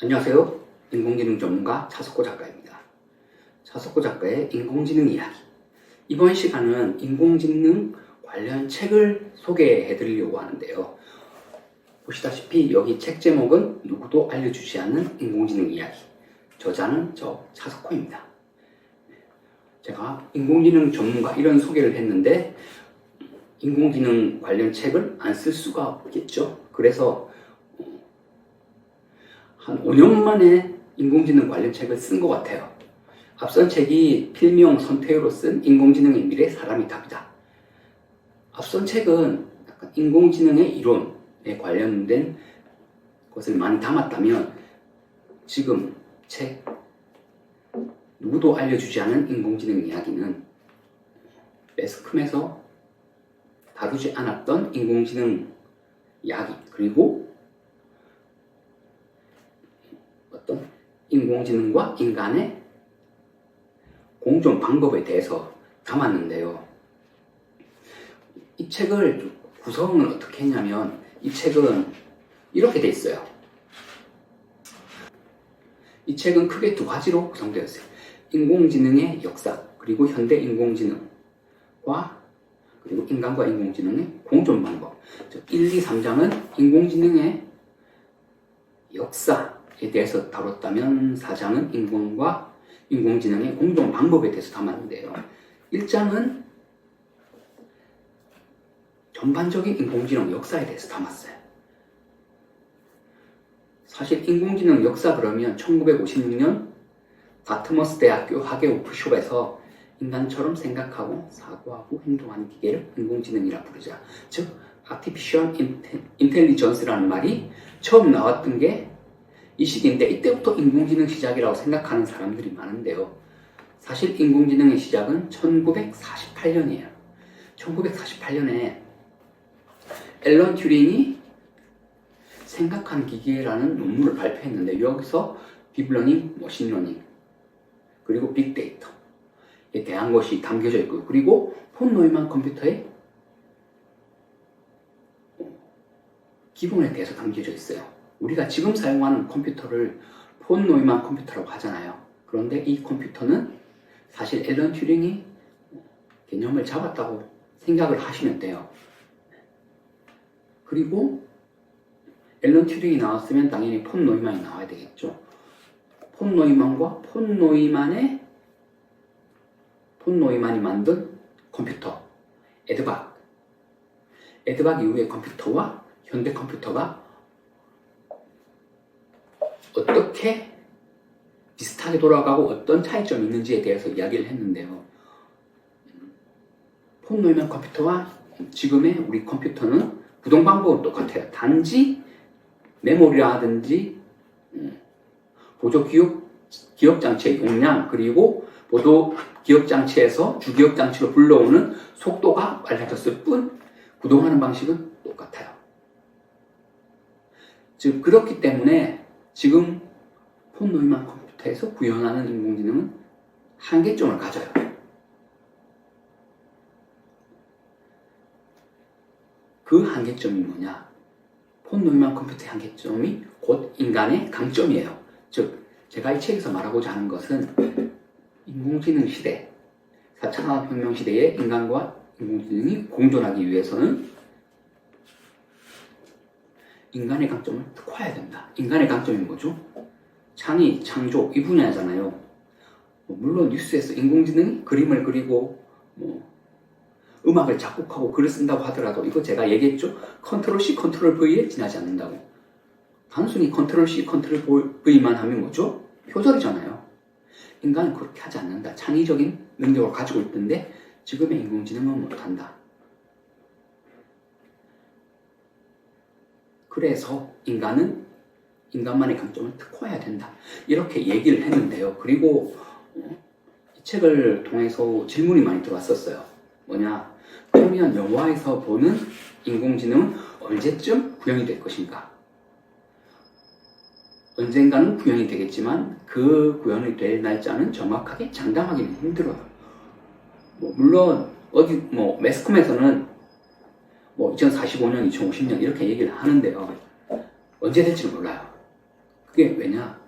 안녕하세요. 인공지능 전문가 차석호 작가입니다. 차석호 작가의 인공지능 이야기. 이번 시간은 인공지능 관련 책을 소개해 드리려고 하는데요. 보시다시피 여기 책 제목은 누구도 알려주지 않는 인공지능 이야기. 저자는 저 차석호입니다. 제가 인공지능 전문가 이런 소개를 했는데 인공지능 관련 책을 안 쓸 수가 없겠죠. 그래서 한 5년 만에 인공지능 관련 책을 쓴 것 같아요. 앞선 책이 필미용 선태우로 쓴 인공지능의 미래 사람이 답이다. 앞선 책은 약간 인공지능의 이론에 관련된 것을 많이 담았다면 지금 책 누구도 알려주지 않은 인공지능 이야기는 매스컴에서 다루지 않았던 인공지능 이야기, 그리고 어떤 인공지능과 인간의 공존 방법에 대해서 담았는데요. 이 책을 구성을 어떻게 했냐면 이 책은 이렇게 돼 있어요. 이 책은 크게 두 가지로 구성되어 있어요. 인공지능의 역사, 그리고 현대 인공지능과 그리고 인간과 인공지능의 공존 방법. 1, 2, 3장은 인공지능의 역사에 대해서 다뤘다면 4장은 인간과 인공지능의 공존 방법에 대해서 담았는데요. 1장은 전반적인 인공지능 역사에 대해서 담았어요. 사실 인공지능 역사 그러면 1956년 다트머스 대학교 학예 워크숍에서 인간처럼 생각하고 사고하고 행동하는 기계를 인공지능이라 부르자. 즉, Artificial Intelligence라는 말이 처음 나왔던 게 이 시기인데 이때부터 인공지능 시작이라고 생각하는 사람들이 많은데요. 사실 인공지능의 시작은 1948년이에요. 1948년에 앨런 튜링이 생각한 기계라는 논문을 발표했는데 여기서 딥러닝, 머신러닝, 그리고 빅데이터에 대한 것이 담겨져 있고요. 그리고 폰 노이만 컴퓨터의 기본에 대해서 담겨져 있어요. 우리가 지금 사용하는 컴퓨터를 폰 노이만 컴퓨터라고 하잖아요. 그런데 이 컴퓨터는 사실 앨런 튜링이 개념을 잡았다고 생각을 하시면 돼요. 그리고 앨런 튜링이 나왔으면 당연히 폰 노이만이 나와야 되겠죠. 폰 노이만과 폰 노이만이 만든 컴퓨터 에드박 이후의 컴퓨터와 현대 컴퓨터가 어떻게 비슷하게 돌아가고 어떤 차이점이 있는지에 대해서 이야기를 했는데요. 폰 노이만 컴퓨터와 지금의 우리 컴퓨터는 구동 방법은 똑같아요. 단지 메모리라든지 보조 기억 장치의 용량, 그리고 보조 기억 장치에서 주기억 장치로 불러오는 속도가 빨라졌을 뿐 구동하는 방식은 똑같아요. 즉, 그렇기 때문에 지금 폰 노이만 컴퓨터에서 구현하는 인공지능은 한계점을 가져요. 그 한계점이 뭐냐? 폰 노이만 컴퓨터의 한계점이 곧 인간의 강점이에요. 즉, 제가 이 책에서 말하고자 하는 것은 인공지능 시대, 4차 산업혁명 시대에 인간과 인공지능이 공존하기 위해서는 인간의 강점을 특화해야 된다. 인간의 강점이 뭐죠? 창의, 창조, 이 분야잖아요. 물론 뉴스에서 인공지능이 그림을 그리고 음악을 작곡하고 글을 쓴다고 하더라도 이거 제가 얘기했죠? 컨트롤 C, 컨트롤 V에 지나지 않는다고. 단순히 컨트롤 C, 컨트롤 V만 하면 뭐죠? 표절이잖아요. 인간은 그렇게 하지 않는다. 창의적인 능력을 가지고 있던데 지금의 인공지능은 못한다. 그래서 인간은 인간만의 강점을 특화해야 된다. 이렇게 얘기를 했는데요. 그리고 이 책을 통해서 질문이 많이 들어왔었어요. 뭐냐? 그러면 영화에서 보는 인공지능은 언제쯤 구현이 될 것인가? 언젠가는 구현이 되겠지만 그 구현이 될 날짜는 정확하게 장담하기는 힘들어요. 물론 매스컴에서는 2045년, 2050년 이렇게 얘기를 하는데요. 언제 될지는 몰라요. 그게 왜냐?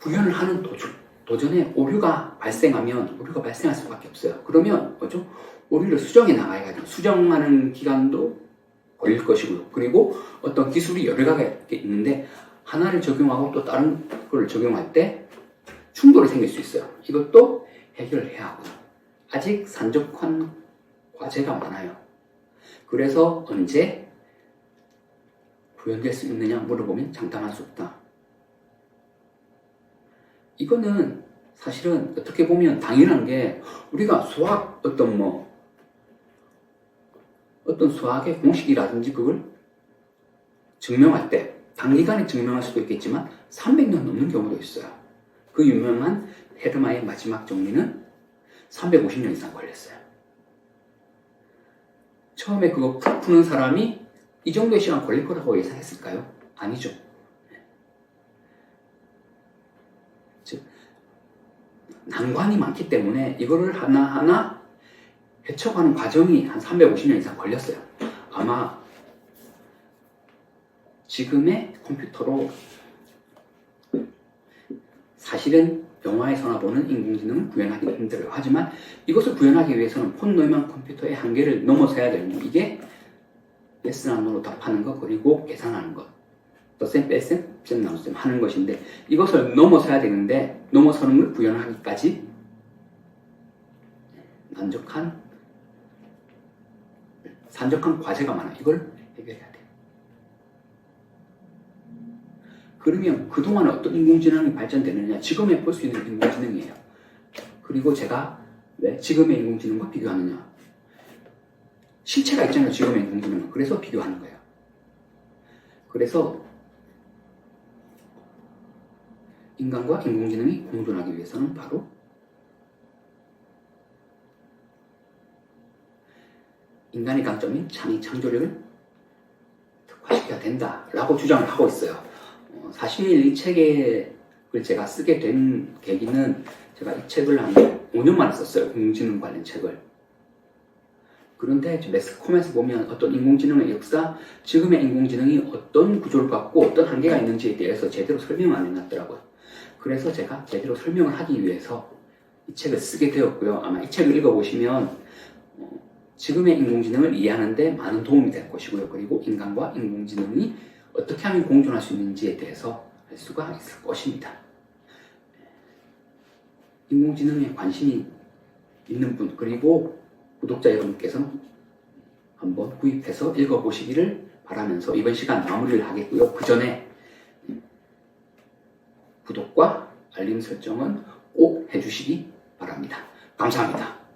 구현을 하는 도전에 오류가 발생할 수밖에 없어요. 그러면 뭐죠? 오류를 수정해 나가야 하죠. 수정하는 기간도 걸릴 것이고요. 그리고 어떤 기술이 여러 가지 있는데 하나를 적용하고 또 다른 걸 적용할 때 충돌이 생길 수 있어요. 이것도 해결해야 하고요. 아직 산적한 과제가 많아요. 그래서 언제 구현될 수 있느냐 물어보면 장담할 수 없다. 이거는 사실은 어떻게 보면 당연한 게 우리가 수학 어떤 수학의 공식이라든지 그걸 증명할 때 단기간에 증명할 수도 있겠지만 300년 넘는 경우도 있어요. 그 유명한 헤르마의 마지막 정리는 350년 이상 걸렸어요. 처음에 그거 푸는 사람이 이 정도의 시간 걸릴 거라고 예상했을까요? 아니죠. 즉 난관이 많기 때문에 이거를 하나하나 헤쳐가는 과정이 한 350년 이상 걸렸어요. 아마 지금의 컴퓨터로 사실은 영화에서나 보는 인공지능을 구현하기는 힘들어요. 하지만 이것을 구현하기 위해서는 폰 노이만 컴퓨터의 한계를 넘어서야 되는 이게 yes, no로 답하는 것 그리고 계산하는 것 덧셈, 뺄셈, 셈, 나눗셈 하는 것인데 이것을 넘어서야 되는데 넘어서는 걸 구현하기까지 산적한 과제가 많아요. 이걸 해결해야 돼요. 그러면 그동안에 어떤 인공지능이 발전되느냐 지금에 볼 수 있는 인공지능이에요. 그리고 제가 왜 지금의 인공지능과 비교하느냐 실체가 있잖아요. 지금의 인공지능은. 그래서 비교하는 거예요. 그래서 인간과 인공지능이 공존하기 위해서는 바로 인간의 강점인 창의 창조력을 특화시켜야 된다라고 주장을 하고 있어요. 사실 이 책을 제가 쓰게 된 계기는 제가 이 책을 한 5년 만에 썼어요. 인공지능 관련 책을. 그런데 매스컴에서 보면 어떤 인공지능의 역사, 지금의 인공지능이 어떤 구조를 갖고 어떤 한계가 있는지에 대해서 제대로 설명을 안 해놨더라고요. 그래서 제가 제대로 설명을 하기 위해서 이 책을 쓰게 되었고요. 아마 이 책을 읽어보시면 지금의 인공지능을 이해하는 데 많은 도움이 될 것이고요. 그리고 인간과 인공지능이 어떻게 하면 공존할 수 있는지에 대해서 알 수가 있을 것입니다. 인공지능에 관심이 있는 분 그리고 구독자 여러분께서는 한번 구입해서 읽어보시기를 바라면서 이번 시간 마무리를 하겠고요. 그 전에 구독과 알림 설정은 꼭 해주시기 바랍니다. 감사합니다.